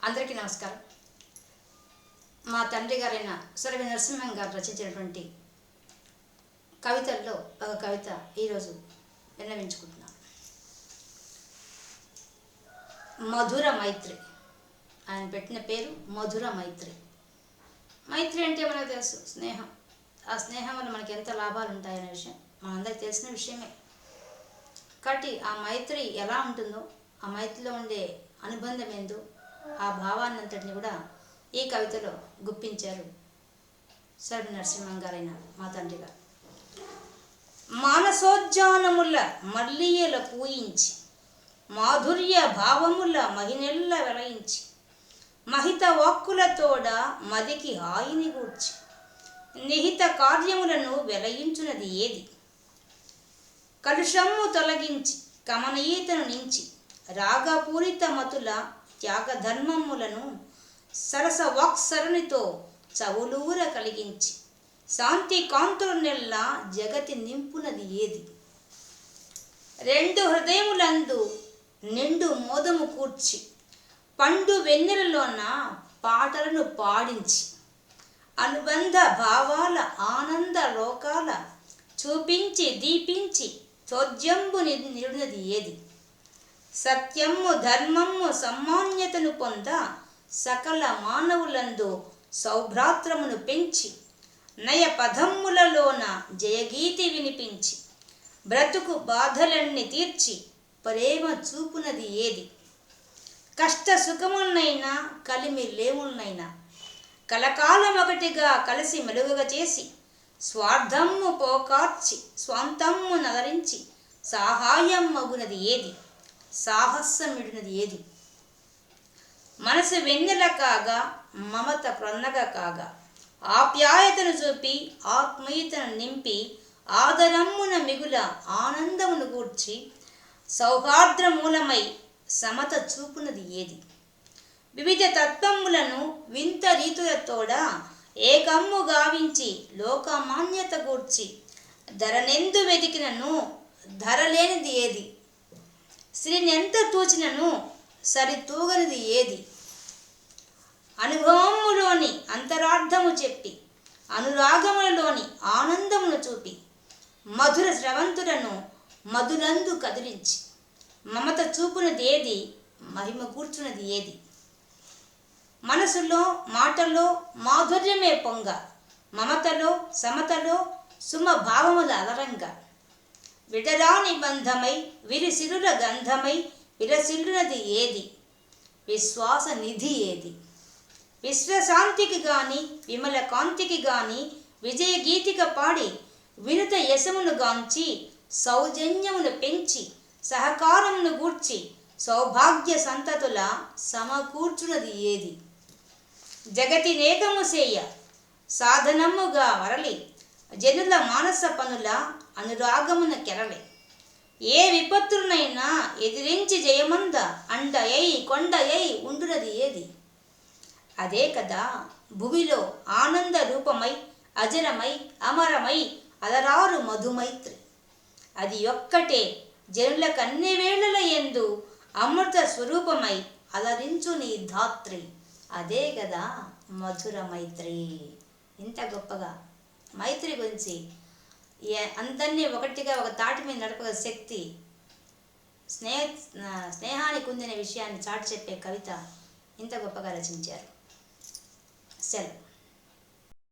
అందరికీ నమస్కారం. మా తండ్రి గారైన సురభి నరసింహం గారు రచించినటువంటి కవితల్లో ఒక కవిత ఈరోజు విన్నవించుకుంటున్నాను. మధుర మైత్రి. ఆయన పెట్టిన పేరు మధుర మైత్రి. మైత్రి అంటే మనకు తెలుసు, స్నేహం. ఆ స్నేహం వల్ల మనకి ఎంత లాభాలు ఉంటాయనే విషయం మనందరికి తెలిసిన విషయమే. కాబట్టి ఆ మైత్రి ఎలా ఉంటుందో, ఆ మైత్రిలో ఉండే అనుబంధం ఏందో, ఆ భావాన్ని అంతటిని కూడా ఈ కవితలో గుప్పించారు సురభి నరసింహం గారైన మా తండ్రి గారు. మానసోజ్జానముల మల్లియల పూయించి, మాధుర్య భావముల మహినెల్ల వెలయించి, మహిత వాక్కులతోడ మదికి హాయిని గూర్చి, నిహిత కార్యములను వెలయించునది ఏది? కలుషమ్ము తొలగించి కమనీయతను నించి, రాగపూరిత మతుల త్యాగధర్మములను సరస వాక్సరునితో చవులూర కలిగించి, శాంతి కాంతులనెల్లా జగతి నింపునది ఏది? రెండు హృదయములందు నిండు మోదము కూర్చి, పండు వెన్నెలలోన పాటలను పాడించి, అనుబంధ భావాల ఆనంద లోకాల చూపించి దీపించి చోద్యంబు నిరునది ఏది? సత్యము ధర్మము సమ్మాన్యతను పొంద సకల మానవులందు సౌభ్రాత్రమును పెంచి, నయ పదమ్ములలోన జయగీతి వినిపించి, బ్రతుకు బాధలన్నీ తీర్చి ప్రేమ చూపునది ఏది? కష్ట సుఖములనైనా కలిమి లేములనైనా కలకాలం ఒకటిగా కలిసి మెలుగుగా చేసి, స్వార్థమ్ము పోకార్చి స్వాంతమ్ము నదరించి సహాయం మగునది ఏది? సాహసమిడినది ఏది? మనసు వెన్నెల కాగా మమత క్రొన్నగ కాగా, ఆప్యాయతను చూపి ఆత్మీయతను నింపి, ఆదరమ్మున మిగుల ఆనందమును గూర్చి, సౌహార్ద్ర మూలమై సమత చూపునది ఏది? వివిధ తత్వములను వింత రీతులతోడ ఏకమ్ము గావించి లోకమాన్యత గూర్చి, ధరనెందు వెతికినను ధరలేనిది ఏది? శ్రీనెంత తూచినను సరితూగనిది ఏది? అనుభవములోని అంతరార్థము చెప్పి, అనురాగములలోని ఆనందమును చూపి, మధుర స్రవంతులను మధులందు కదిలించి, మమత చూపునది ఏది? మహిమ కూర్చున్నది ఏది? మనసులో మాటలో మాధుర్యమే పొంగ, మమతలో సమతలో సుమభావముల అలరంగ, విడరాని బంధమై విరిసిరుల గంధమై విరసిల్లునది ఏది? విశ్వాస నిధి ఏది? విశ్వశాంతికి గాని విమల కాంతికి గాని విజయ గీతిక పాడి, వినుత యశమును గాంచి సౌజన్యమును పెంచి, సహకారమును గూర్చి సౌభాగ్య సంతతుల సమకూర్చునది ఏది? జగతి నేకము సేయ సాధనముగా వరలి, జనుల మానస పనుల అనురాగమున కెరలి, ఏ విపత్తులనైనా ఎదిరించి జయమంద అండయై కొండయై ఉండునది ఏది? అదే కదా భువిలో ఆనంద రూపమై అజరమై అమరమై అలరారు మధుమైత్రి. అది ఒక్కటే జనులకన్ని వేళల యందు అమృత స్వరూపమై అలరించు నీ ధాత్రి. అదే కదా మధుర మైత్రి. ఇంత గొప్పగా మైత్రి గురించి అందరినీ ఒకటిగా ఒక తాటి మీద నడపగల శక్తి, స్నేహానికి ఉందనే విషయాన్ని చాటి చెప్పే కవిత ఇంత గొప్పగా రచించారు. సెలవు.